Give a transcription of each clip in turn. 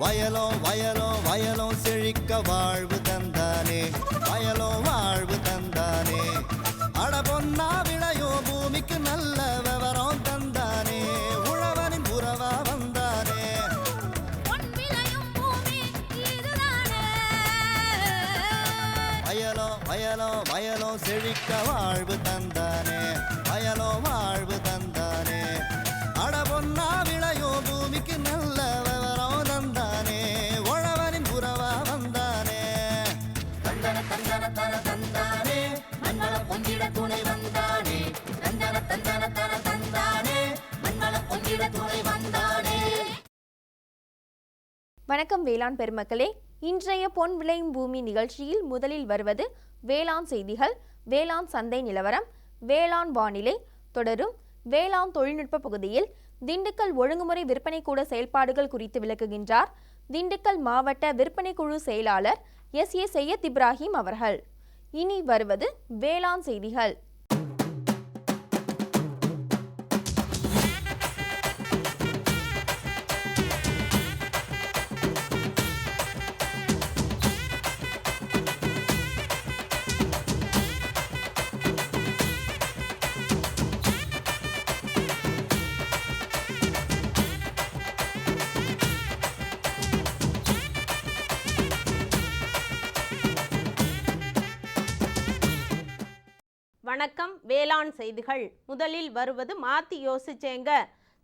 வயலோ வயலோ வயலோ செழிக்க வாழ்வு தந்தானே, வயலோ வாழ்வு தந்தானே. அட பொன்னா விளையோ பூமிக்கு நல்ல விவரம் தந்தானே, உழவனின் உறவா வந்தானே. வயலோ வயலோ வயலோ செழிக்க வாழ்வு தந்தானே, வயலோ வாழ்வு தந்தானே. அட பொன்னா விளையோ பூமிக்கு நல்ல விவரம் தந்தானே, உழவனின் உறவா வந்தானே. தந்தன தந்தன தன தந்தானே, மண்வளம் பொங்கிட துணை வந்தானே. தந்தன தந்தன தன தந்தானே, மண்வளம் பொங்கிட துணை வந்தானே. வணக்கம் வேளாண் பெருமக்களே, இன்றைய பொன் விளையும் பூமி நிகழ்ச்சியில் முதலில் வருவது வேளாண் செய்திகள், வேளாண் சந்தை நிலவரம், வேளாண் வானிலை. தொடரும் வேளாண் தொழில்நுட்ப பகுதியில் திண்டுக்கல் ஒழுங்குமுறை விற்பனை கூட செயல்பாடுகள் குறித்து விளக்குகின்றார் திண்டுக்கல் மாவட்ட விற்பனை குழு செயலாளர் SA சையத் இப்ராஹிம் அவர்கள். இனி வருவது வேளாண் செய்திகள். வணக்கம். வேளாண் செய்திகள். முதலில் வருவது மாத்தி யோசிச்சேங்க.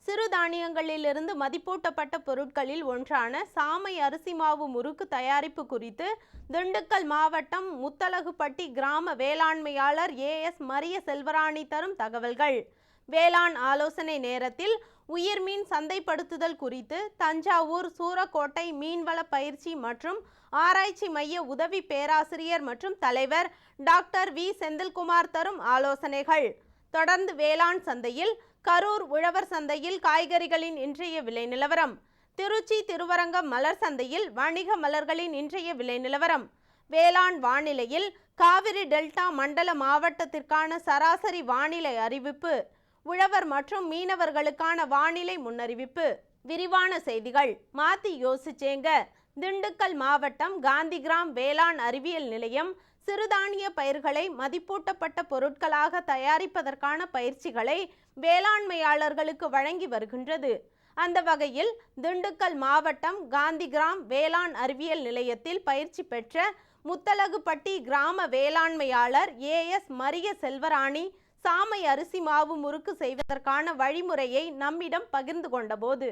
சிறுதானியங்களிலிருந்து மதிப்பூட்டப்பட்ட பொருட்களில் ஒன்றான சாமை அரிசி மாவு முறுக்கு தயாரிப்பு குறித்து திண்டுக்கல் மாவட்டம் முத்தலகுப்பட்டி கிராம வேளாண்மையாளர் AS மரிய செல்வராணி தரும் தகவல்கள். வேளாண் ஆலோசனை நேரத்தில் உயிர்மீன் சந்தைப்படுத்துதல் குறித்து தஞ்சாவூர் சூரக்கோட்டை மீன்வள பயிற்சி மற்றும் ஆராய்ச்சி மைய உதவி பேராசிரியர் மற்றும் தலைவர் டாக்டர் V செந்தில்குமார் தரும் ஆலோசனைகள். தொடர்ந்து வேளாண் சந்தையில் கரூர் உழவர் சந்தையில் காய்கறிகளின் இன்றைய விலை நிலவரம், திருச்சி திருவரங்கம் மலர் சந்தையில் வணிக மலர்களின் இன்றைய விலை நிலவரம், வேளாண் வானிலையில் காவிரி டெல்டா மண்டல மாவட்டத்திற்கான சராசரி வானிலை அறிவிப்பு, உழவர் மற்றும் மீனவர்களுக்கான வானிலை முன்னறிவிப்பு. விரிவான செய்திகள். மாத்தி யோசிச்சேங்க. திண்டுக்கல் மாவட்டம் காந்திகிராம் வேளாண் அறிவியல் நிலையம் சிறுதானிய பயிர்களை மதிப்பூட்டப்பட்ட பொருட்களாக தயாரிப்பதற்கான பயிற்சிகளை வேளாண்மையாளர்களுக்கு வழங்கி வருகின்றது. அந்த வகையில் திண்டுக்கல் மாவட்டம் காந்திகிராம் வேளாண் அறிவியல் நிலையத்தில் பயிற்சி பெற்ற முத்தலகுப்பட்டி கிராம வேளாண்மையாளர் AS மரிய செல்வராணி சாமை அரிசி மாவு முறுக்கு செய்வதற்கான வழிமுறையை நம்மிடம் பகிர்ந்து கொண்டபோது,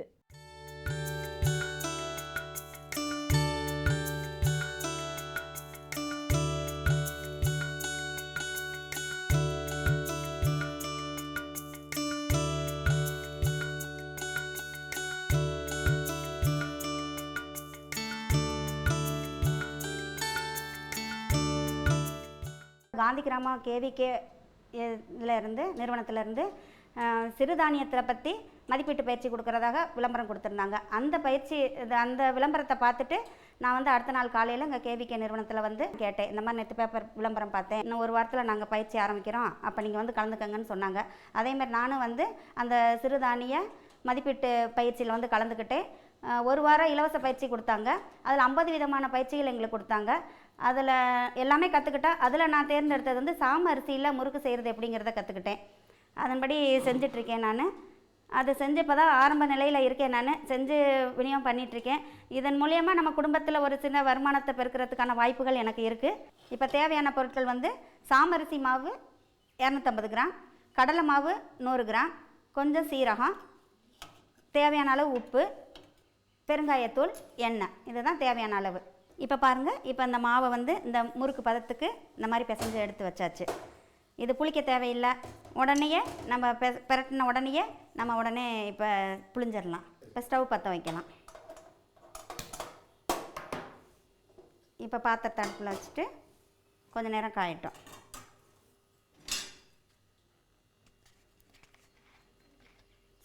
காந்திகிராம KVK நிறுவனத்திலேருந்து சிறுதானியத்தில் பற்றி மதிப்பீட்டு பயிற்சி கொடுக்குறதாக விளம்பரம் கொடுத்துருந்தாங்க. அந்த விளம்பரத்தை பார்த்துட்டு நான் அடுத்த நாள் காலையில் இங்கே KVK நிறுவனத்தில் கேட்டேன். இந்த மாதிரி நேற்று பேப்பர் விளம்பரம் பார்த்தேன், இன்னும் ஒரு வாரத்தில் நாங்கள் பயிற்சி ஆரம்பிக்கிறோம், அப்போ நீங்கள் கலந்துக்கங்கன்னு சொன்னாங்க. அதேமாதிரி நானும் அந்த சிறுதானிய மதிப்பீட்டு பயிற்சியில் கலந்துக்கிட்டேன். ஒரு வாரம் இலவச பயிற்சி கொடுத்தாங்க. அதில் 50 விதமான பயிற்சிகள் எங்களுக்கு கொடுத்தாங்க. அதில் எல்லாமே கற்றுக்கிட்டேன். அதில் நான் தேர்ந்தெடுத்தது சாமை அரிசியில் முறுக்கு செய்கிறது எப்படிங்கிறத கற்றுக்கிட்டேன். அதன்படி செஞ்சிட்ருக்கேன். நான் அது செஞ்சப்போ தான் ஆரம்ப நிலையில் இருக்கேன். நான் செஞ்சு விநியோகம் பண்ணிகிட்ருக்கேன். இதன் மூலயமா நம்ம குடும்பத்தில் ஒரு சின்ன வருமானத்தை பெருக்கிறதுக்கான வாய்ப்புகள் எனக்கு இருக்குது. இப்போ தேவையான பொருட்கள் சாமரிசி மாவு 250 கிராம், கடலை மாவு 100 கிராம், கொஞ்சம் சீரகம், தேவையான அளவு உப்பு, பெருங்காயத்தூள், எண்ணெய், இதுதான் தேவையான அளவு. இப்போ பாருங்கள், இப்போ இந்த மாவை இந்த முறுக்கு பதத்துக்கு இந்த மாதிரி பிசைஞ்சு எடுத்து வச்சாச்சு. இது புளிக்க தேவையில்லை. உடனேயே நம்ம பெரட்டின உடனேயே நம்ம உடனே இப்போ புளிஞ்சிடலாம். இப்போ ஸ்டவ் பற்ற வைக்கலாம். இப்போ பாத்திரத்தை அடுப்பில் வச்சுட்டு கொஞ்சம் நேரம் காயட்டும்.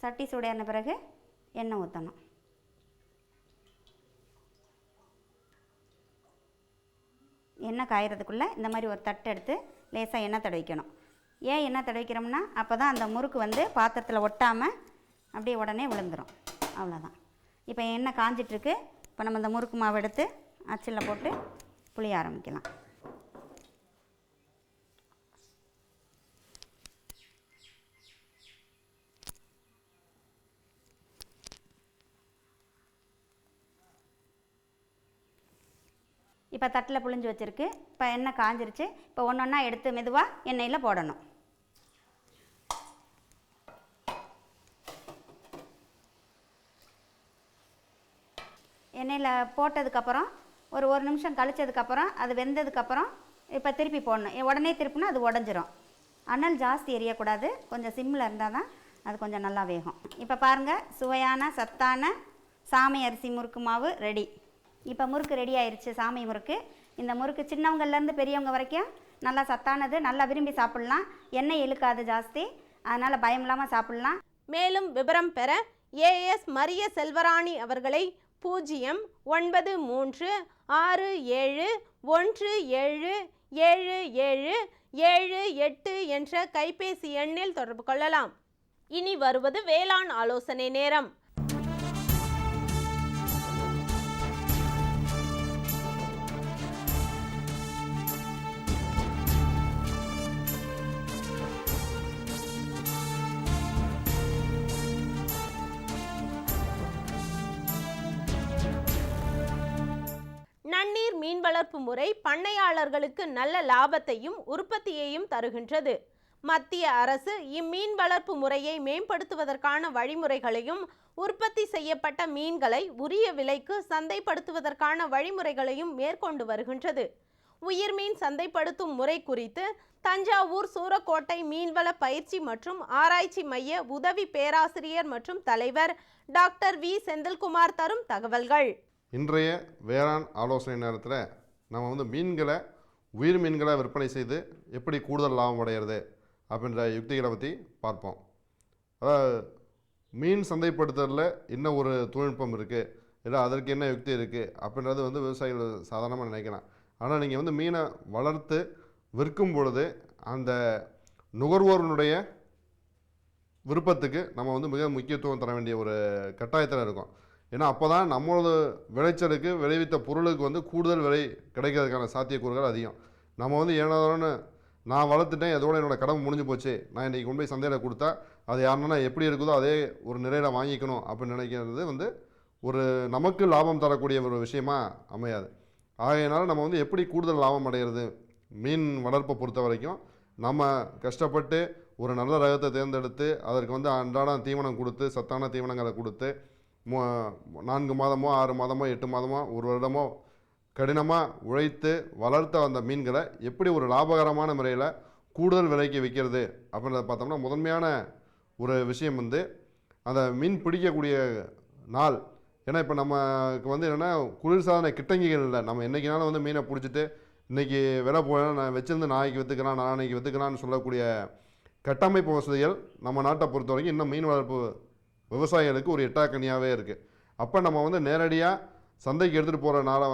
சட்டி சூடான பிறகு எண்ணெய் ஊற்றணும். எண்ணெய் காயறதுக்குள்ளே இந்த மாதிரி ஒரு தட்டு எடுத்து லேசாக எண்ணெய் தடவிக்கணும். ஏன் எண்ணெய் தடவிக்கிறோம்னா அப்போ தான் அந்த முறுக்கு பாத்திரத்தில் ஒட்டாமல் அப்படியே உடனே விழுந்துடும். அவ்வளோதான். இப்போ எண்ணெய் காஞ்சிட்ருக்கு. இப்போ நம்ம இந்த முறுக்கு மாவு எடுத்து அச்சில் போட்டு புளிய ஆரம்பிக்கலாம். இப்போ தட்டில் புழிஞ்சு வச்சுருக்கு. இப்போ எண்ணெய் காஞ்சிருச்சு. இப்போ ஒன்று ஒன்றா எடுத்து மெதுவாக எண்ணெயில் போடணும். எண்ணெயில் போட்டதுக்கப்புறம் ஒரு நிமிஷம் கழிச்சதுக்கப்புறம் அது வெந்ததுக்கப்புறம் இப்போ திருப்பி போடணும். உடனே திருப்பினா அது உடஞ்சிரும். அனல் ஜாஸ்தி எரியக்கூடாது, கொஞ்சம் சிம்மில் இருந்தால் தான் அது கொஞ்சம் நல்லா வேகும். இப்போ பாருங்கள், சுவையான சத்தான சாமை அரிசி முறுக்கு மாவு ரெடி. இப்போ முறுக்கு ரெடி ஆயிடுச்சு, சாமை முறுக்கு. இந்த முறுக்கு சின்னவங்கள்லேருந்து பெரியவங்க வரைக்கும் நல்லா சத்தானது, நல்லா விரும்பி சாப்பிட்லாம். எண்ணெய் இழுக்காது ஜாஸ்தி, அதனால் பயம் இல்லாமல் சாப்பிட்லாம். மேலும் விவரம் பெற ஏஎஸ் மரிய செல்வராணி அவர்களை 0936171777778 என்ற கைபேசி எண்ணில் தொடர்பு கொள்ளலாம். இனி வருவது வேளாண் ஆலோசனை நேரம். நன்னீர் மீன் வளர்ப்பு முறை பண்ணையாளர்களுக்கு நல்ல லாபத்தையும் உற்பத்தியையும் தருகின்றது. மத்திய அரசு இம்மீன் வளர்ப்பு முறையை மேம்படுத்துவதற்கான வழிமுறைகளையும் உற்பத்தி செய்யப்பட்ட மீன்களை உரிய விலைக்கு சந்தைப்படுத்துவதற்கான வழிமுறைகளையும் மேற்கொண்டு வருகின்றது. உயிர்மீன் சந்தைப்படுத்தும் முறை குறித்து தஞ்சாவூர் சூரக்கோட்டை மீன்வள பயிற்சி மற்றும் ஆராய்ச்சி மைய உதவி பேராசிரியர் மற்றும் தலைவர் டாக்டர் வி செந்தில்குமார் தரும் தகவல்கள். இன்றைய வேளாண் ஆலோசனை நேரத்தில் நம்ம மீன்களை உயிர் மீன்களை விற்பனை செய்து எப்படி கூடுதல் லாபம் அடைகிறது அப்படின்ற யுக்திகளை பற்றி பார்ப்போம். அதாவது மீன் சந்தைப்படுத்துறதுல என்ன ஒரு தொழில்நுட்பம் இருக்குது, இல்லை அதற்கு என்ன யுக்தி இருக்குது அப்படின்றது விவசாயிகள் சாதாரணமாக நினைக்கலாம். ஆனால் நீங்கள் மீனை வளர்த்து விற்கும் பொழுது அந்த நுகர்வோருடைய விருப்பத்துக்கு நம்ம மிக முக்கியத்துவம் தர வேண்டிய ஒரு கட்டாயத்தில் இருக்கும். ஏன்னா அப்போ தான் நம்மளோட விளைச்சலுக்கு விளைவித்த பொருளுக்கு கூடுதல் விலை கிடைக்கிறதுக்கான சாத்தியக்கூறுகள் அதிகம். நம்ம ஏனாதானு நான் வளர்த்துட்டேன், அதோட என்னோடய கடமை முடிஞ்சு போச்சு, நான் இன்றைக்கி கொண்டு போய் சந்தையில் கொடுத்தா அது யாருன்னா எப்படி இருக்குதோ அதே ஒரு நிறையில் வாங்கிக்கணும் அப்படின்னு நினைக்கிறது ஒரு நமக்கு லாபம் தரக்கூடிய ஒரு விஷயமா அமையாது. ஆகையினால நம்ம எப்படி கூடுதல் லாபம் அடைகிறது, மீன் வளர்ப்பை பொறுத்த வரைக்கும் நம்ம கஷ்டப்பட்டு ஒரு நல்ல ரகத்தை தேர்ந்தெடுத்து அதற்கு அன்றாடம் தீவனம் கொடுத்து சத்தான தீவனங்களை கொடுத்து 4 மாதமோ 6 மாதமோ 8 மாதமோ 1 வருடமோ கடினமாக உழைத்து வளர்த்த அந்த மீன்களை எப்படி ஒரு லாபகரமான முறையில் கூடுதல் விலைக்கு விற்கிறது அப்படின்றத பார்த்தோம்னா முதன்மையான ஒரு விஷயம் அந்த மீன் பிடிக்கக்கூடிய நாள். ஏன்னா இப்போ நமக்கு என்னென்னா குளிர்சாதன கிட்டங்கிகள் இல்லை. நம்ம என்றைக்கினாலும் மீனை பிடிச்சிட்டு இன்றைக்கி விலை போய் நான் வச்சுருந்து நாளைக்கு விற்றுக்கலாம் நாளைக்கு விற்றுக்கலான்னு சொல்லக்கூடிய கட்டமைப்பு வசதிகள் நம்ம நாட்டை பொறுத்த வரைக்கும் இன்னும் மீன் வளர்ப்பு விவசாயிகளுக்கு ஒரு எட்டாக்கனியாகவே இருக்குது. அப்போ நம்ம நேரடியாக சந்தைக்கு எடுத்துகிட்டு போகிற நாளை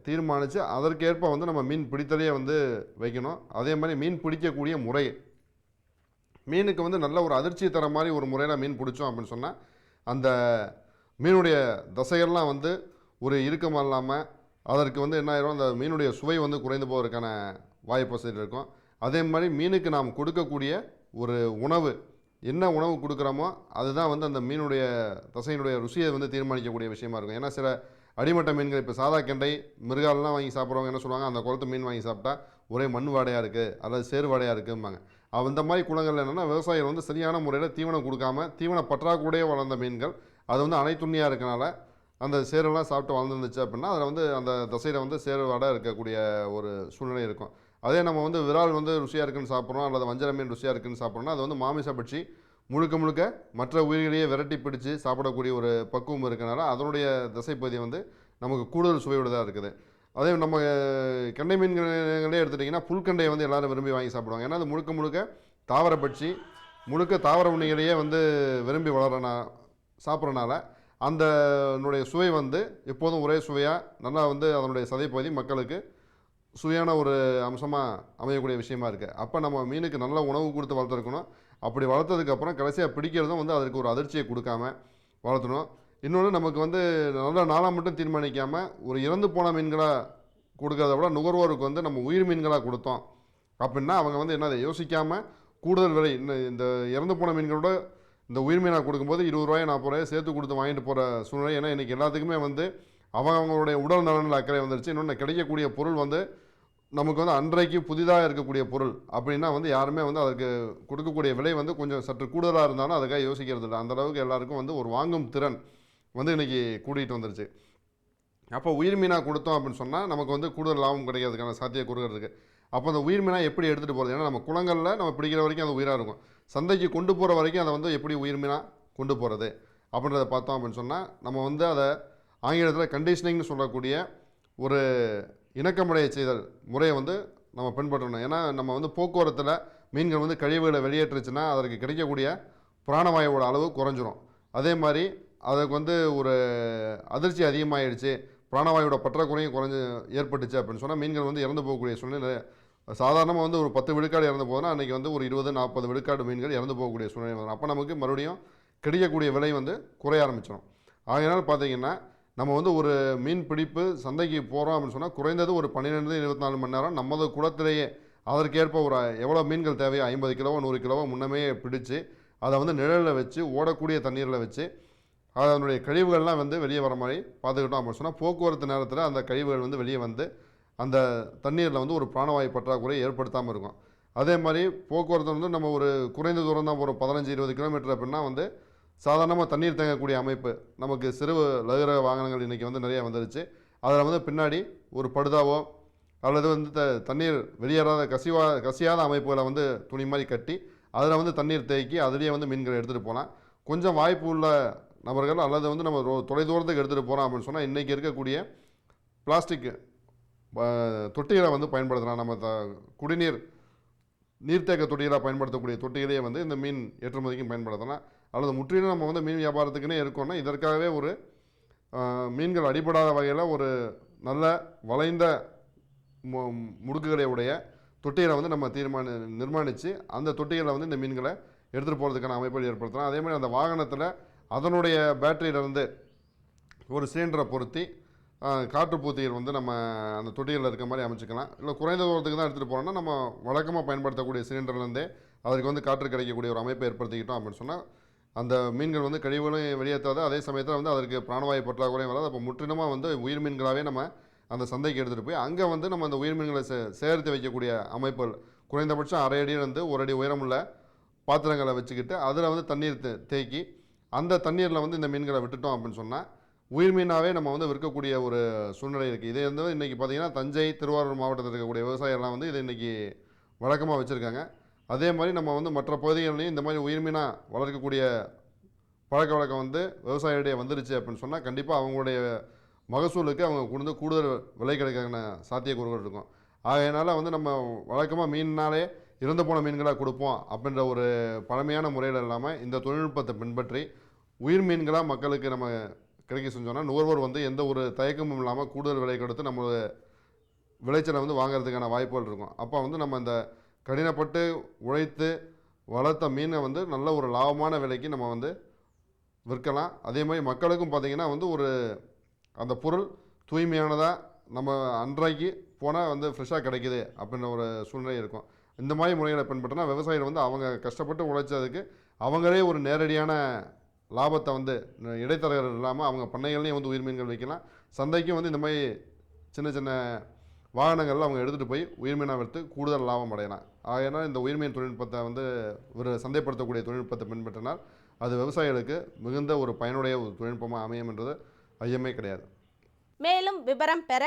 தீர்மானித்து அதற்கேற்ப நம்ம மீன் பிடித்தலையே வைக்கணும். அதே மாதிரி மீன் பிடிக்கக்கூடிய முறை, மீனுக்கு நல்ல ஒரு அதிர்ச்சி தர மாதிரி ஒரு முறையில் மீன் பிடிச்சோம் அப்படின்னு சொன்னால் அந்த மீனுடைய தசைகள்லாம் ஒரு இறுக்கமாக இல்லாமல் அதற்கு என்ன ஆயிரும், அந்த மீனுடைய சுவை குறைந்து போவதற்கான வாய்ப்பு வசதி இருக்கும். அதே மாதிரி மீனுக்கு நாம் கொடுக்கக்கூடிய ஒரு உணவு, என்ன உணவு கொடுக்குறோமோ அதுதான் அந்த மீனுடைய தசையினுடைய ருசியை தீர்மானிக்கக்கூடிய விஷயமா இருக்கும். ஏன்னா சில அடிமட்ட மீன்கள் இப்போ சாதா கெண்டை மிருகாலெலாம் வாங்கி சாப்பிட்றவங்க என்ன சொல்லுவாங்க, அந்த குளத்து மீன் வாங்கி சாப்பிட்டா ஒரே மண் வாடையாக இருக்குது அல்லது சேறு வாடையாக இருக்குதும்பாங்க. அந்த மாதிரி குளங்கள் என்னென்னா விவசாயிகள் சரியான முறையில் தீவனம் கொடுக்காம தீவன பற்றாக்குறையே வளர்ந்த மீன்கள் அது அனைத்துண்ணியாக இருக்கனால அந்த சேரெல்லாம் சாப்பிட்டு வளர்ந்துருந்துச்சு அப்படின்னா அதில் அந்த தசையில் சேறு வாடை இருக்கக்கூடிய ஒரு சூழ்நிலை இருக்கும். அதே நம்ம விரால் ருசியாக இருக்குன்னு சாப்பிட்றோம் அல்லது வஞ்சர மீன் ருசியாக இருக்குன்னு சாப்பிட்றோம்னா அது மாமிச பட்சி முழுக்க மற்ற உயிர்களையே விரட்டி பிடிச்சி சாப்பிடக்கூடிய ஒரு பக்குவம் இருக்கனால அதனுடைய தசைப்பகுதி நமக்கு கூடுதல் சுவையுள்ளதாக இருக்குது. அதே நம்ம கெண்டை மீன்களே எடுத்துட்டிங்கன்னா புல்கண்டையை எல்லோரும் விரும்பி வாங்கி சாப்பிடுவாங்க. ஏன்னா அது முழுக்க தாவர பட்சி தாவர உண்ணிகளையே விரும்பி சாப்பிட்றனால அந்த சுவை எப்போதும் ஒரே சுவையாக நல்லா அதனுடைய சதைப்பகுதி மக்களுக்கு சுவையான ஒரு அம்சமாக அமையக்கூடிய விஷயமா இருக்குது. அப்போ நம்ம மீனுக்கு நல்ல உணவு கொடுத்து வளர்த்துருக்கணும். அப்படி வளர்த்ததுக்கப்புறம் கடைசியாக பிடிக்கிறதும் அதற்கு ஒரு அதிர்ச்சியை கொடுக்காம வளர்த்தணும். இன்னொன்று நமக்கு வந்து நல்ல நாளாக மட்டும் தீர்மானிக்காமல் ஒரு இறந்து போன மீன்களாக கொடுக்கறத விட நுகர்வோருக்கு வந்து நம்ம உயிர் மீன்களாக கொடுத்தோம் அப்படின்னா அவங்க வந்து என்ன யோசிக்காமல் கூடுதல் விலை இந்த இறந்து போன மீன்களோட இந்த உயிர் மீனாக கொடுக்கும்போது 20 ரூபாய் 40 ரூபாய் சேர்த்து கொடுத்து வாங்கிட்டு போகிற சூழ்நிலை. ஏன்னா இன்றைக்கி எல்லாத்துக்குமே வந்து அவங்களுடைய உடல் நலனில் அக்கறை வந்துருச்சு. இன்னொன்று கிடைக்கக்கூடிய பொருள் வந்து நமக்கு வந்து அன்றைக்கு புதிதாக இருக்கக்கூடிய பொருள் அப்படின்னா வந்து யாருமே வந்து அதுக்கு கொடுக்கக்கூடிய விலை வந்து கொஞ்சம் சற்று கூடுதலாக இருந்தாலும் அதுக்காக யோசிக்கிறது இல்லை. அந்தளவுக்கு எல்லாருக்கும் வந்து ஒரு வாங்கும் திறன் வந்து இன்றைக்கி கூட்டிகிட்டு வந்துருச்சு. அப்போ உயிர் மீனாக கொடுத்தோம் அப்படின்னு சொன்னால் நமக்கு வந்து கூடுதல் லாபம் கிடைக்கிறதுக்கான சாத்தியக்கூறுகள் இருக்குது. அப்போ அந்த உயிர் மீனாக எப்படி எடுத்துகிட்டு போகிறது? ஏன்னா நம்ம குளங்களில் நம்ம பிடிக்கிற வரைக்கும் அது உயிராக இருக்கும். சந்தைக்கு கொண்டு போகிற வரைக்கும் அதை வந்து எப்படி உயிர் மீனாக கொண்டு போகிறது அப்படின்றத பார்த்தோம் அப்படின்னு சொன்னால் நம்ம வந்து அதை ஆங்கிலத்தில் கண்டிஷனிங்னு சொல்லக்கூடிய ஒரு இணக்கமுடைய செய்தல் முறையை வந்து நம்ம பின்பற்றணும். ஏன்னா நம்ம வந்து போக்குவரத்தில் மீன்கள் வந்து கழிவுகளை வெளியேற்றுச்சுன்னா அதற்கு கிடைக்கக்கூடிய பிராணவாயுவோட அளவு குறைஞ்சிரும். அதே மாதிரி அதுக்கு வந்து ஒரு அதிர்ச்சி அதிகமாகிடுச்சு, பிராணவாயோட பற்றாக்குறையும் ஏற்பட்டுச்சு அப்படின்னு சொன்னால் மீன்கள் வந்து இறந்து போகக்கூடிய சூழ்நிலை. சாதாரணமாக வந்து ஒரு 10 விழுக்காடு இறந்து போகுதுன்னா அன்றைக்கி வந்து ஒரு 20-40 விழுக்காடு மீன்கள் இறந்து போகக்கூடிய சூழ்நிலை வரும். அப்போ நமக்கு மறுபடியும் கிடைக்கக்கூடிய விலை வந்து குறைய ஆரம்பிச்சிடும். ஆகையினால் பார்த்திங்கன்னா நம்ம வந்து ஒரு மீன் பிடிப்பு சந்தைக்கு போகிறோம் அப்படின்னு சொன்னால் குறைந்தது ஒரு 12-24 மணி நேரம் நமது குளத்திலேயே அதற்கேற்ப ஒரு எவ்வளோ மீன்கள் தேவையோ 50 கிலோவோ 100 கிலோவோ முன்னமே பிடிச்சு அதை வந்து நிழலில் வச்சு ஓடக்கூடிய தண்ணீரில் வச்சு அதனுடைய கழிவுகள்லாம் வந்து வெளியே வர மாதிரி பார்த்துக்கிட்டோம் அப்படின்னு சொன்னால் போக்குவரத்து நேரத்தில் அந்த கழிவுகள் வந்து வெளியே வந்து அந்த தண்ணீரில் வந்து ஒரு பிராணவாயு பற்றாக்குறை ஏற்படுத்தாமல் இருக்கும். அதே மாதிரி போக்குவரத்து வந்து நம்ம ஒரு குறைந்த தூரம் தான் ஒரு 15-20 கிலோமீட்டர் அப்படின்னா வந்து சாதாரணமாக தண்ணீர் தேங்கக்கூடிய அமைப்பு நமக்கு சிறு லகுரக வாகனங்கள் இன்றைக்கி வந்து நிறையா வந்துருச்சு. அதில் வந்து பின்னாடி ஒரு படுதாவோ அல்லது வந்து தண்ணீர் வெளியேறாத கசியாத அமைப்புகளை வந்து துணி மாதிரி கட்டி அதில் வந்து தண்ணீர் தேக்கி அதிலேயே வந்து மீன்களை எடுத்துகிட்டு போகலாம். கொஞ்சம் வாய்ப்பு உள்ள நபர்கள் அல்லது வந்து நம்ம தொலைதூரத்துக்கு எடுத்துகிட்டு போகிறோம் அப்படின்னு சொன்னால் இன்றைக்கி இருக்கக்கூடிய பிளாஸ்டிக் தொட்டிகளை வந்து பயன்படுத்தலாம். நம்ம குடிநீர் நீர்த்தேக்க தொட்டிகளாக பயன்படுத்தக்கூடிய தொட்டிகளையே வந்து இந்த மீன் ஏற்றுமதிக்கும் பயன்படுத்தலாம். அல்லது முற்றிலும் நம்ம வந்து மீன் வியாபாரத்துக்குன்னே இருக்கோம்னா இதற்காகவே ஒரு மீன்கள் அடிபடாத வகையில் ஒரு நல்ல வளைந்த முடுக்குகளை உடைய தொட்டிகளை வந்து நம்ம நிர்மாணித்து அந்த தொட்டிகளை வந்து இந்த மீன்களை எடுத்துகிட்டு போகிறதுக்கான அமைப்புகள் ஏற்படுத்தலாம். அதே மாதிரி அந்த வாகனத்தில் அதனுடைய பேட்டரியிலேருந்து ஒரு சிலிண்டரை பொருத்தி காற்றுப்பூத்திகள் வந்து நம்ம அந்த தொட்டிகளில் இருக்க மாதிரி அமைச்சிக்கலாம். இல்லை குறைந்த தூரத்துக்கு தான் எடுத்துகிட்டு போனோம்னா நம்ம வழக்கமாக பயன்படுத்தக்கூடிய சிலிண்டர்லேருந்தே அதற்கு வந்து காற்று கிடைக்கக்கூடிய ஒரு அமைப்பை ஏற்படுத்திக்கிட்டோம் அப்படின்னு சொன்னால் அந்த மீன்கள் வந்து கழிவுகளையும் வெளியேற்றாது, அதே சமயத்தில் வந்து அதற்கு பிராணவாயு பற்றாக்குறையும் வராது. அப்போ முற்றிலுமாக வந்து உயிர் மீன்களாகவே நம்ம அந்த சந்தைக்கு எடுத்துகிட்டு போய் அங்கே வந்து நம்ம அந்த உயிர் மீன்களை சேர்த்து வைக்கக்கூடிய அமைப்புகள் குறைந்தபட்சம் 1/2 அடியிலிருந்து 1 அடி உயரமுள்ள பாத்திரங்களை வச்சுக்கிட்டு அதில் வந்து தண்ணீர் தேக்கி அந்த தண்ணீரில் வந்து இந்த மீன்களை விட்டுட்டோம் அப்படின்னு சொன்னால் உயிர் மீனாகவே நம்ம வந்து விற்கக்கூடிய ஒரு சூழ்நிலை இருக்குது. இதே வந்து இன்றைக்கி பார்த்திங்கன்னா தஞ்சை, திருவாரூர் மாவட்டத்தில் இருக்கக்கூடிய விவசாயிகள்லாம் வந்து இதை இன்றைக்கி வழக்கமாக வச்சுருக்காங்க. அதே மாதிரி நம்ம வந்து மற்ற பகுதிகள்லையும் இந்த மாதிரி உயிர் மீனாக வளர்க்கக்கூடிய பழக்க வழக்கம் வந்து விவசாயிகளுடைய வந்துருச்சு அப்படின்னு சொன்னால் கண்டிப்பாக அவங்களுடைய மகசூலுக்கு அவங்க கொண்டு கூடுதல் விலை கிடைக்கான சாத்தியக்கூறுகள் இருக்கும். ஆகையினால் வந்து நம்ம வழக்கமாக மீன்னாலே இறந்து போன மீன்களாக கொடுப்போம் அப்படின்ற ஒரு பழமையான முறையில் இல்லாமல் இந்த தொழில்நுட்பத்தை பின்பற்றி உயிர் மீன்களாக மக்களுக்கு நம்ம கிடைக்க செஞ்சோன்னா நுகர்வோர் வந்து எந்த ஒரு தயக்கமும் இல்லாமல் கூடுதல் விலை கொடுத்து நம்ம விளைச்சலை வந்து வாங்கிறதுக்கான வாய்ப்புகள் இருக்கும். அப்போ வந்து நம்ம இந்த கடினப்பட்டு உழைத்து வளர்த்த மீனை வந்து நல்ல ஒரு லாபமான விலைக்கு நம்ம வந்து விற்கலாம். அதே மாதிரி மக்களுக்கும் பார்த்திங்கன்னா வந்து ஒரு அந்த பொருள் தூய்மையானதாக நம்ம அன்றைக்கு போனால் வந்து ஃப்ரெஷ்ஷாக கிடைக்குது அப்படின்ற ஒரு சூழ்நிலை இருக்கும். இந்த மாதிரி முறைகளை பின்பற்றினா விவசாயிகள் வந்து அவங்க கஷ்டப்பட்டு உழைச்சதுக்கு அவங்களே ஒரு நேரடியான லாபத்தை வந்து இடைத்தரகர்கள் இல்லாமல் அவங்க பண்ணைகள்லேயும் வந்து உயிர் மீன்கள் வைக்கலாம். சந்தைக்கும் வந்து இந்த மாதிரி சின்ன சின்ன வாகனங்களில் அவங்க எடுத்துகிட்டு போய் உயிர் மீனாக விற்று கூடுதல் லாபம் அடையலாம். ஆகையினால் இந்த உயிர் மீன் தொழில்நுட்பத்தை வந்து ஒரு சந்தைப்படுத்தக்கூடிய தொழில்நுட்பத்தை பின்பற்றினால் அது விவசாயிகளுக்கு மிகுந்த ஒரு பயனுடைய ஒரு தொழில்நுட்பமாக அமையும் என்றது ஐயமே கிடையாது. மேலும் விவரம் பெற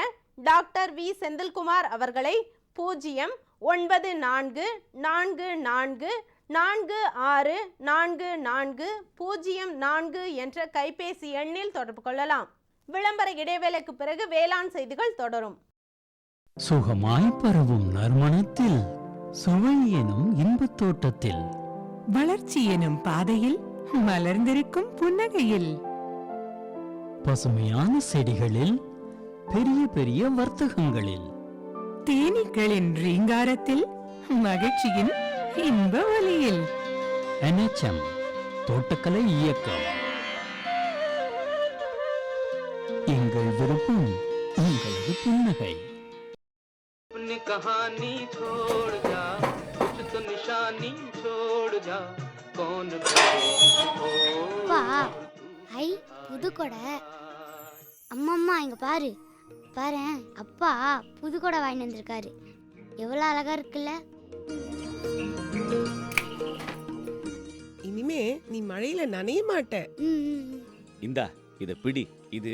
டாக்டர் வி செந்தில்குமார் அவர்களை 09444464404 என்ற கைபேசி எண்ணில் தொடர்பு கொள்ளலாம். விளம்பர இடைவேளைக்கு பிறகு வேளாண் செய்திகள் தொடரும். சுகமாய் பரவும் நறுமணத்தில், சுவை எனும் இன்பத் தோட்டத்தில், வளர்ச்சி எனும் பாதையில், மலர்ந்திருக்கும் புன்னகையில், பசுமையான செடிகளில், பெரிய பெரிய வர்த்தகங்களில், தேனீக்களின் ரீங்காரத்தில், மகிழ்ச்சியின் இன்ப ஒலியில். NHM தோட்டக்கலை இயக்கம். ஞாபகம் உங்களது புன்னகை. कहानी छोड़ जा कुछ तो निशानी छोड़ जा कौन அப்பா ஐ புதுக்கொடை. அம்மா இங்க பாரு பாரு, அப்பா புதுக்கொடை வாங்கி வந்திருக்காரு. எவ்வளவு அழகா இருக்குல்ல. இனிமே நீ மழையில நனைய மாட்ட. இந்தா இத பிடி. இது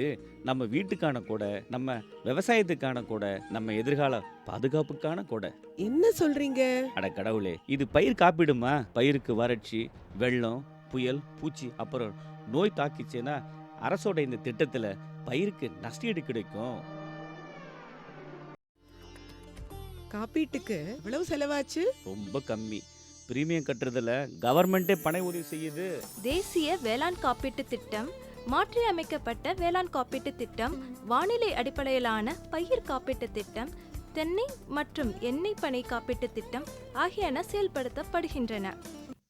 நம்ம வீட்டுக்கான கொடை, நம்ம விவசாயத்துக்கான கொடை, நம்ம எதிர்கால பாதுகாப்புக்கான கொடை. என்ன சொல்றீங்க? அட கடவுளே, இது பயிர் காப்பீடுமா. பயிருக்கு வறட்சி, வெள்ளம், புயல், பூச்சி அப்புறம் நோய் தாக்கிச்சுன்னா அரசோட இந்த திட்டத்துல பயிருக்கு நஷ்டஈடு கிடைக்கும். காப்பீட்டுக்கு எவ்வளவு செலவாச்சு? ரொம்ப கம்மி. பிரீமியம் கட்டுறதுல கவர்மெண்டே பண உதவி செய்யுது. தேசிய வேளாண் காப்பீட்டு திட்டம், மாற்றி அமைக்கப்பட்ட வேளாண் காப்பீட்டு திட்டம், வானிலை அடிப்படையிலான பயிர் காப்பீட்டு திட்டம், தென்னை மற்றும் எண்ணெய் பனை காப்பீட்டு திட்டம் ஆகியன செயல்படுத்தப்படுகின்றன.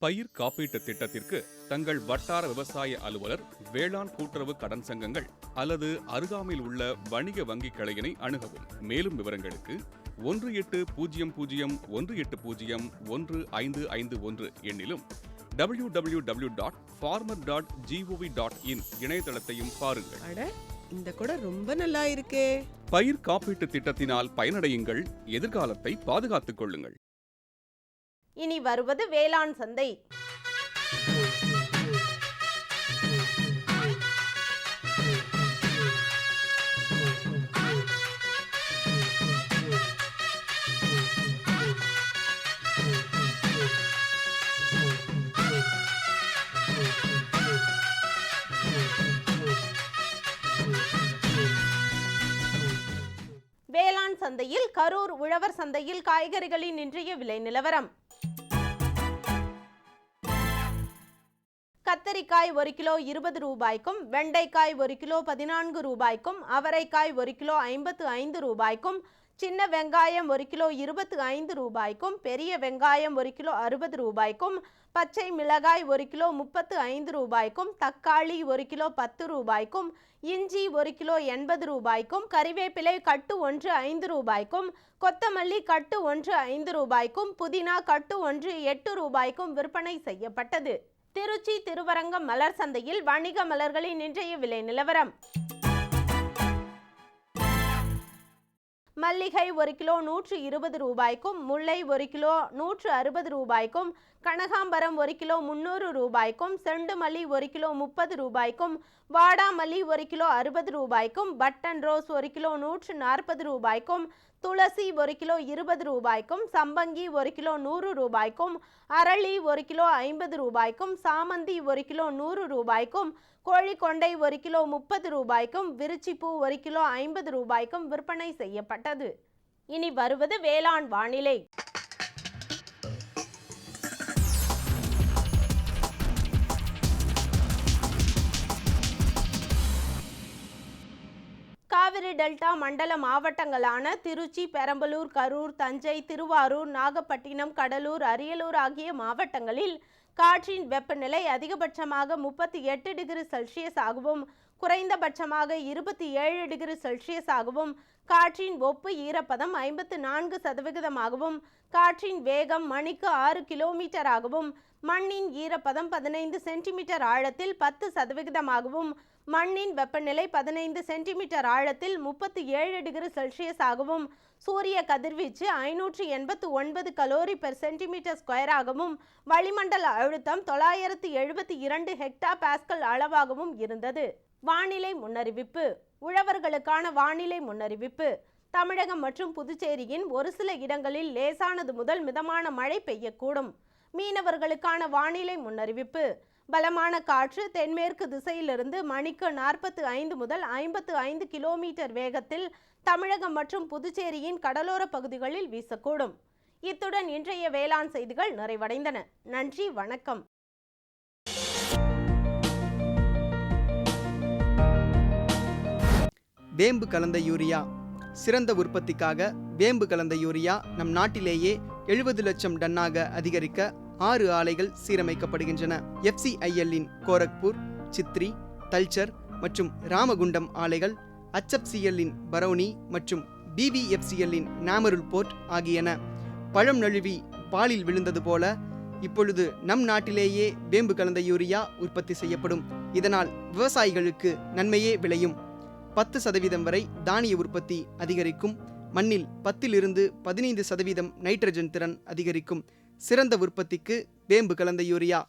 பயிர் காப்பீட்டு திட்டத்திற்கு தங்கள் வட்டார விவசாய அலுவலர், வேளாண் கூட்டுறவு கடன் சங்கங்கள் அல்லது அருகாமையில் உள்ள வணிக வங்கி கிளையினை அணுகவும். மேலும் விவரங்களுக்கு 1801801551 எண்ணிலும் www.farmer.gov.in இணையதளத்தையும் பாருங்கள். அட, இந்த கொடை ரொம்ப நல்லா இருக்கே. பயிர் காப்பீட்டு திட்டத்தினால் பயனடையுங்கள், எதிர்காலத்தை பாதுகாத்துக் கொள்ளுங்கள். இனி வருவது வேளாண் சந்தை. வேளாண் சந்தையில் கரூர் உழவர் சந்தையில் காய்கறிகளின் இன்றைய விலை நிலவரம். கத்தரிக்காய் 1 கிலோ 20 ரூபாய்க்கும், வெண்டைக்காய் 1 கிலோ 14 ரூபாய்க்கும், அவரைக்காய் 1 கிலோ 55 ரூபாய்க்கும், சின்ன வெங்காயம் 1 கிலோ 25 ரூபாய்க்கும், பெரிய வெங்காயம் 1 கிலோ 60 ரூபாய்க்கும், பச்சை மிளகாய் 1 கிலோ 35 ரூபாய்க்கும், தக்காளி 1 கிலோ 10 ரூபாய்க்கும், இஞ்சி 1 கிலோ 80 ரூபாய்க்கும், கறிவேப்பிலை கட்டு 1 5 ரூபாய்க்கும், கொத்தமல்லி கட்டு 1 5 ரூபாய்க்கும், புதினா கட்டு 1 8 ரூபாய்க்கும் விற்பனை செய்யப்பட்டது. திருச்சி திருவரங்கம் மலர் சந்தையில் வணிக மலர்களின் இன்றைய விலை நிலவரம். மல்லிகை 1 கிலோ 120 ரூபாய்க்கும், முல்லை 1 கிலோ 160 ரூபாய்க்கும், கனகாம்பரம் 1 கிலோ 300 ரூபாய்க்கும், செண்டு மல்லி 1 கிலோ 30 ரூபாய்க்கும், வாடாமல்லி 1 கிலோ 60 ரூபாய்க்கும், பட்டன் ரோஸ் 1 கிலோ 140 ரூபாய்க்கும், துளசி 1 கிலோ 20 ரூபாய்க்கும், சம்பங்கி 1 கிலோ 100 ரூபாய்க்கும், அரளி 1 கிலோ 50 ரூபாய்க்கும், சாமந்தி 1 கிலோ 100 ரூபாய்க்கும், கோழிக்கொண்டை 1 கிலோ 30 ரூபாய்க்கும், விருச்சிப்பூ 1 கிலோ 50 ரூபாய்க்கும் விற்பனை செய்யப்பட்டது. இனி வருவது வேளாண் வானிலை. காவிரி டெல்டா மண்டல மாவட்டங்களான திருச்சி, பெரம்பலூர், கரூர், தஞ்சை, திருவாரூர், நாகப்பட்டினம், கடலூர், அரியலூர் ஆகிய மாவட்டங்களில் காற்றின் வெப்பநிலை அதிகபட்சமாக 38 டிகிரி செல்சியஸ் ஆகவும், குறைந்தபட்சமாக 27 டிகிரி செல்சியஸ் ஆகவும், காற்றின் ஒப்பு ஈரப்பதம் 54% காற்றின் வேகம் மணிக்கு 6 கிலோமீட்டர் ஆகவும், மண்ணின் ஈரப்பதம் 15 சென்டிமீட்டர் ஆழத்தில் 10% மண்ணின் வெப்பநிலை 15 சென்டிமீட்டர் ஆழத்தில் 37 டிகிரி செல்சியஸ் ஆகவும், சூரிய கதிர்வீச்சு 589 கலோரி பெர் சென்டிமீட்டர் ஸ்கொயர் ஆகவும், வளிமண்டல அழுத்தம் 972 ஹெக்டா பாஸ்கல் அளவாகவும் இருந்தது. வானிலை முன்னறிவிப்பு. உழவர்களுக்கான வானிலை முன்னறிவிப்பு. தமிழகம் மற்றும் புதுச்சேரியின் ஒரு சில இடங்களில் லேசானது முதல் மிதமான மழை பெய்யக்கூடும். மீனவர்களுக்கான வானிலை முன்னறிவிப்பு. பலமான காற்று தென்மேற்கு திசையிலிருந்து மணிக்கு 45 முதல் 55 கிலோமீட்டர் வேகத்தில் தமிழகம் மற்றும் புதுச்சேரியின் கடலோர பகுதிகளில் வீசக்கூடும். இத்துடன் இன்றைய வேளாண் செய்திகள் நிறைவடைந்தன. நன்றி, வணக்கம். வேம்பு கலந்த யூரியா. சிறந்த உற்பத்திக்காக வேம்பு கலந்த யூரியா நம் நாட்டிலேயே 70 லட்சம் டன்னாக அதிகரிக்க 6 ஆலைகள் சீரமைக்கப்படுகின்றன. FCIL-இன் கோரக்பூர், சித்ரி, தல்சர் மற்றும் ராமகுண்டம் ஆலைகள் HFCL-இன் பரௌனி மற்றும் BBFCL-இன் நாமருல் போர்ட் ஆகியன. பழம் நழுவி பாலில் விழுந்தது போல இப்பொழுது நம் நாட்டிலேயே வேம்பு கலந்த யூரியா உற்பத்தி செய்யப்படும். இதனால் விவசாயிகளுக்கு நன்மையே விளையும். 10% வரை தானிய உற்பத்தி அதிகரிக்கும். மண்ணில் 10-15% நைட்ரஜன் திறன் அதிகரிக்கும். சிறந்த உற்பத்திக்கு வேம்பு கலந்த யூரியா.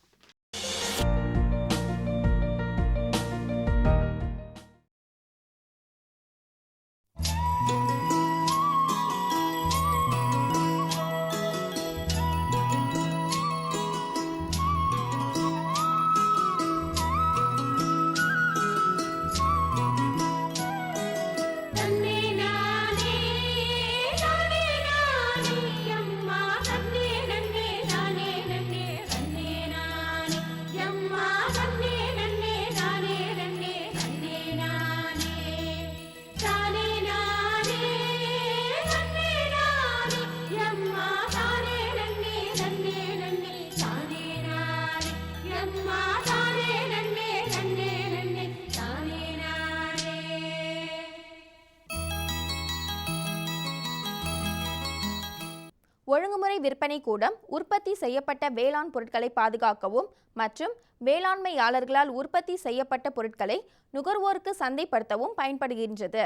ஒழுங்குமுறை விற்பனை கூடம் உற்பத்தி செய்யப்பட்ட வேளாண் பொருட்களை பாதுகாக்கவும் மற்றும் வேளாண்மையாளர்களால் உற்பத்தி செய்யப்பட்ட பொருட்களை நுகர்வோருக்கு சந்தைப்படுத்தவும் பயன்படுகின்றது.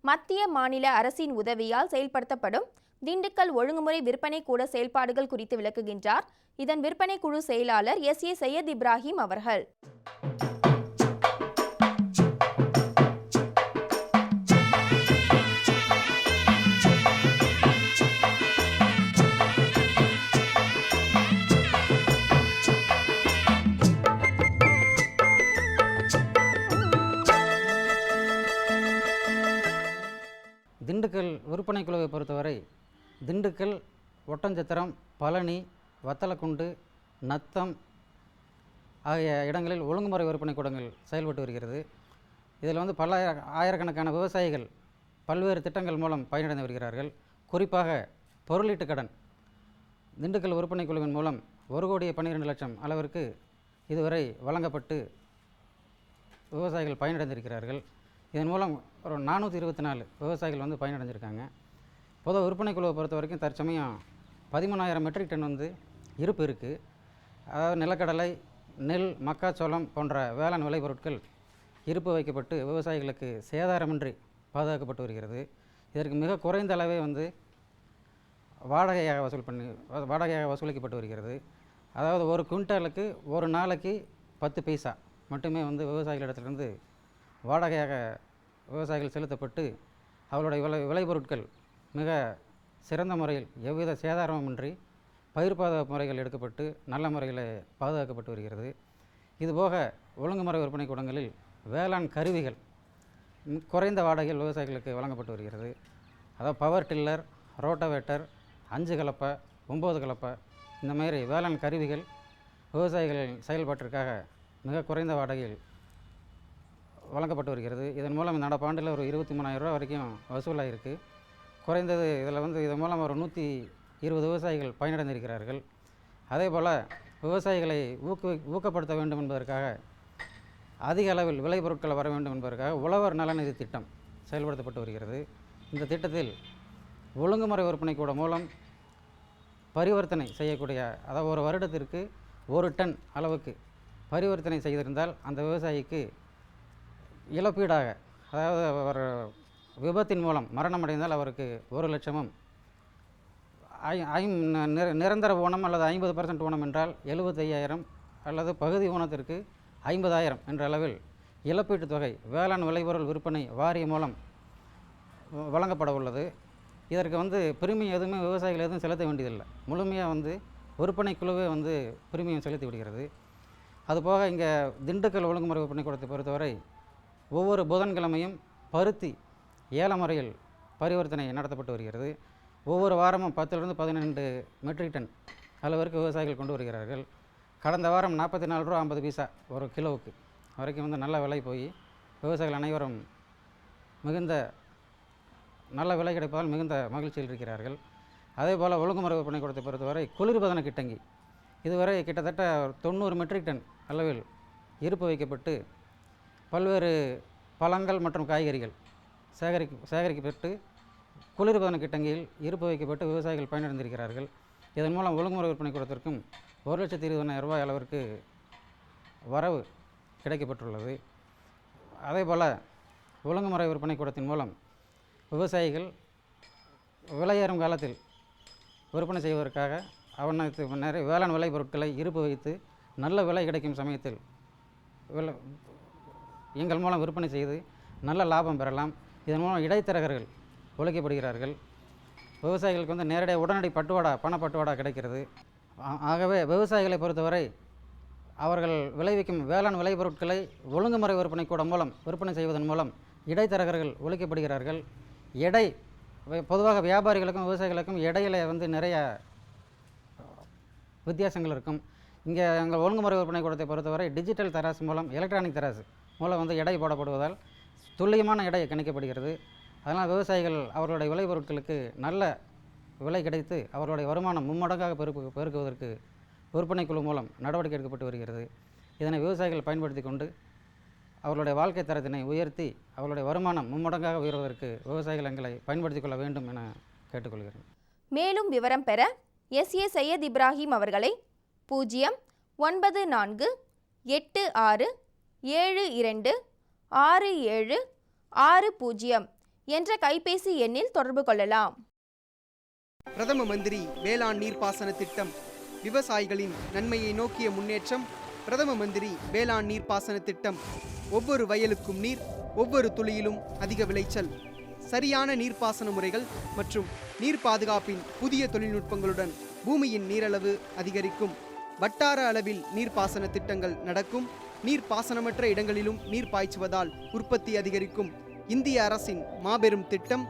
மத்திய மாநில அரசின் உதவியால் செயல்படுத்தப்படும் திண்டுக்கல் ஒழுங்குமுறை விற்பனை கூட செயல்பாடுகள் குறித்து விளக்குகின்றார் இதன் விற்பனை குழு செயலாளர் SA சையத் இப்ராஹிம் அவர்கள். திண்டுக்கல் விற்பனை குழுவை பொறுத்தவரை திண்டுக்கல், ஒட்டஞ்சத்திரம், பழனி, வத்தலக்குண்டு, நத்தம் ஆகிய இடங்களில் ஒழுங்குமுறை விற்பனை கூடங்கள் செயல்பட்டு வருகிறது. இதில் பல ஆயிரக்கணக்கான விவசாயிகள் பல்வேறு திட்டங்கள் மூலம் பயனடைந்து வருகிறார்கள். குறிப்பாக பொருளீட்டு கடன் திண்டுக்கல் விற்பனை குழுவின் மூலம் 1,12,00,000 அளவிற்கு இதுவரை வழங்கப்பட்டு விவசாயிகள் பயனடைந்திருக்கிறார்கள். இதன் மூலம் ஒரு 424 விவசாயிகள் பயனடைஞ்சிருக்காங்க. பொதுவாக விற்பனை குழுவை பொறுத்த வரைக்கும் தற்சமயம் 13,000 மெட்ரிக் டன் இருப்பு இருக்குது. அதாவது நிலக்கடலை, நெல், மக்காச்சோளம் போன்ற வேளாண் விளைபொருட்கள் இருப்பு வைக்கப்பட்டு விவசாயிகளுக்கு சேதாரமின்றி பாதுகாக்கப்பட்டு வருகிறது. இதற்கு மிக குறைந்த அளவே வாடகையாக வசூலிக்கப்பட்டு வருகிறது. அதாவது ஒரு குவிண்டாலுக்கு ஒரு நாளைக்கு 10 பைசா மட்டுமே விவசாயிகளிடத்திலிருந்து வாடகையாக விவசாயிகள் செலுத்தப்பட்டு அவர்களுடைய விளைபொருட்கள் மிக சிறந்த முறையில் எவ்வித சேதாரமின்றி பயிர் பாதுகாப்பு முறைகள் எடுக்கப்பட்டு நல்ல முறையில் பாதுகாக்கப்பட்டு வருகிறது. இதுபோக ஒழுங்குமுறை விற்பனை கூடங்களில் வேளாண் கருவிகள் குறைந்த வாடகையில் விவசாயிகளுக்கு வழங்கப்பட்டு வருகிறது. அதாவது பவர் டில்லர், ரோட்டோவேட்டர், 5 கலப்பை, 9 கலப்பை இந்த மாதிரி வேளாண் கருவிகள் விவசாயிகளின் செயல்பாட்டிற்காக மிக குறைந்த வாடகையில் வழங்கப்பட்டு வருகிறது. இதன் மூலம் நடப்பாண்டில் ஒரு 23,000 ரூபா வரைக்கும் வசூலாகிருக்கு. குறைந்தது இதில் இதன் மூலம் ஒரு 120 விவசாயிகள் பயனடைந்திருக்கிறார்கள். அதே போல் விவசாயிகளை ஊக்கப்படுத்த வேண்டும் என்பதற்காக அதிக அளவில் விளைபொருட்கள் வர வேண்டும் என்பதற்காக உழவர் நலநிதி திட்டம் செயல்படுத்தப்பட்டு வருகிறது. இந்த திட்டத்தில் ஒழுங்குமுறை விற்பனை கூட மூலம் பரிவர்த்தனை செய்யக்கூடிய, அதாவது ஒரு வருடத்திற்கு 1 டன் அளவுக்கு பரிவர்த்தனை செய்திருந்தால் அந்த விவசாயிக்கு இழப்பீடாக, அதாவது ஒரு விபத்தின் மூலம் மரணமடைந்தால் அவருக்கு 1,00,000, நிரந்தர ஊனம் அல்லது 50% ஊனம் என்றால் 75,000 அல்லது பகுதி ஊனத்திற்கு 50,000 என்ற அளவில் இழப்பீட்டுத் தொகை வேளாண் விளைபொருள் விற்பனை வாரியம் மூலம் வழங்கப்பட உள்ளது. இதற்கு பிரிமியம் எதுவுமே விவசாயிகள் எதுவும் செலுத்த வேண்டியதில்லை. முழுமையாக விற்பனை குழுவே பிரிமியம் செலுத்தி விடுகிறது. அதுபோக இங்கே திண்டுக்கல் ஒழுங்குமுறை விற்பனை கூடத்தை பொறுத்தவரை ஒவ்வொரு புதன்கிழமையும் பருத்தி ஏல முறையில் பரிவர்த்தனை நடத்தப்பட்டு வருகிறது. ஒவ்வொரு வாரமும் 10 to 12 மெட்ரிக் டன் அளவிற்கு விவசாயிகள் கொண்டு வருகிறார்கள். கடந்த வாரம் 44 ரூபா 50 பைசா ஒரு கிலோவுக்கு வரைக்கும் நல்ல விலை போய் விவசாயிகள் அனைவரும் மிகுந்த நல்ல விலை கிடைப்பதால் மிகுந்த மகிழ்ச்சியில் இருக்கிறார்கள். அதே போல் ஒழுங்குமுறை விற்பனை கூடத்தை பொறுத்தவரை குளிர்பதன கிட்டங்கி இதுவரை கிட்டத்தட்ட 90 மெட்ரிக் டன் அளவில் இருப்பு வைக்கப்பட்டு பல்வேறு பழங்கள் மற்றும் காய்கறிகள் சேகரிக்கப்பட்டு குளிர்பதன கிட்டங்கியில் இருப்பு வைக்கப்பட்டு விவசாயிகள் பயனடைந்திருக்கிறார்கள். இதன் மூலம் ஒழுங்குமுறை விற்பனை கூடத்திற்கும் 1,20,000 ரூபாய் அளவிற்கு வரவு கிடைக்கப்பட்டுள்ளது. அதேபோல் ஒழுங்குமுறை விற்பனை கூடத்தின் மூலம் விவசாயிகள் விலையேறும் காலத்தில் விற்பனை செய்வதற்காக அவனுக்கு நிறைய வேளாண் விளை பொருட்களை இருப்பு வைத்து நல்ல விலை கிடைக்கும் சமயத்தில் எங்கள் மூலம் விற்பனை செய்து நல்ல லாபம் பெறலாம். இதன் மூலம் இடைத்தரகர்கள் ஒழிக்கப்படுகிறார்கள். விவசாயிகளுக்கு வந்து நேரடியாக உடனடி பணப்பட்டுவாடா கிடைக்கிறது. ஆகவே விவசாயிகளை பொறுத்தவரை அவர்கள் விளைவிக்கும் வேளாண் விளைபொருட்களை ஒழுங்குமுறை விற்பனை கூட மூலம் விற்பனை செய்வதன் மூலம் இடைத்தரகர்கள் ஒழிக்கப்படுகிறார்கள். பொதுவாக வியாபாரிகளுக்கும் விவசாயிகளுக்கும் இடையில வந்து நிறைய வித்தியாசங்கள் இருக்கும். இங்கே எங்கள் ஒழுங்குமுறை விற்பனை கூடத்தை பொறுத்தவரை டிஜிட்டல் தராசு மூலம், எலக்ட்ரானிக் தராசு மூலம் வந்து எடை போடப்படுவதால் துல்லியமான எடை கணிக்கப்படுகிறது. அதனால் விவசாயிகள் அவர்களுடைய விளைபொருட்களுக்கு நல்ல விலை கிடைத்து அவர்களுடைய வருமானம் மும்மடங்காக பெருக்குவதற்கு விற்பனை குழு மூலம் நடவடிக்கை எடுக்கப்பட்டு வருகிறது. இதனை விவசாயிகள் பயன்படுத்தி கொண்டு அவர்களுடைய வாழ்க்கை தரத்தினை உயர்த்தி அவர்களுடைய வருமானம் மும்மடங்காக உயர்வதற்கு விவசாயிகள் எங்களை பயன்படுத்திக் கொள்ள வேண்டும் என கேட்டுக்கொள்கிறேன். மேலும் விவரம் பெற SA சையத் இப்ராஹிம் அவர்களை 09486726760 என்ற கைபேசி எண்ணில் தொடர்பு கொள்ளலாம். பிரதம மந்திரி வேளாண் நீர்ப்பாசன திட்டம் விவசாயிகளின் நன்மையை நோக்கிய முன்னேற்றம். பிரதம மந்திரி வேளாண் நீர்ப்பாசன திட்டம் ஒவ்வொரு வயலுக்கும் நீர், ஒவ்வொரு துளியிலும் அதிக விளைச்சல். சரியான நீர்ப்பாசன முறைகள் மற்றும் நீர் பாதுகாப்பின் புதிய தொழில்நுட்பங்களுடன் பூமியின் நீரளவு அதிகரிக்கும். வட்டார அளவில் நீர்ப்பாசன திட்டங்கள் நடக்கும். நீர்ப்பாசனமற்ற இடங்களிலும் நீர் பாய்ச்சுவதால் உற்பத்தி அதிகரிக்கும். இந்திய அரசின் மாபெரும் திட்டம்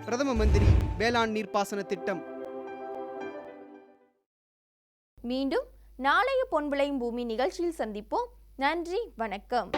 பிரதம மந்திரி வேளாண் நீர்ப்பாசன திட்டம். மீண்டும் நாளைய பொன் விளையும் பூமி நிகழ்ச்சியில் சந்திப்போம். நன்றி, வணக்கம்.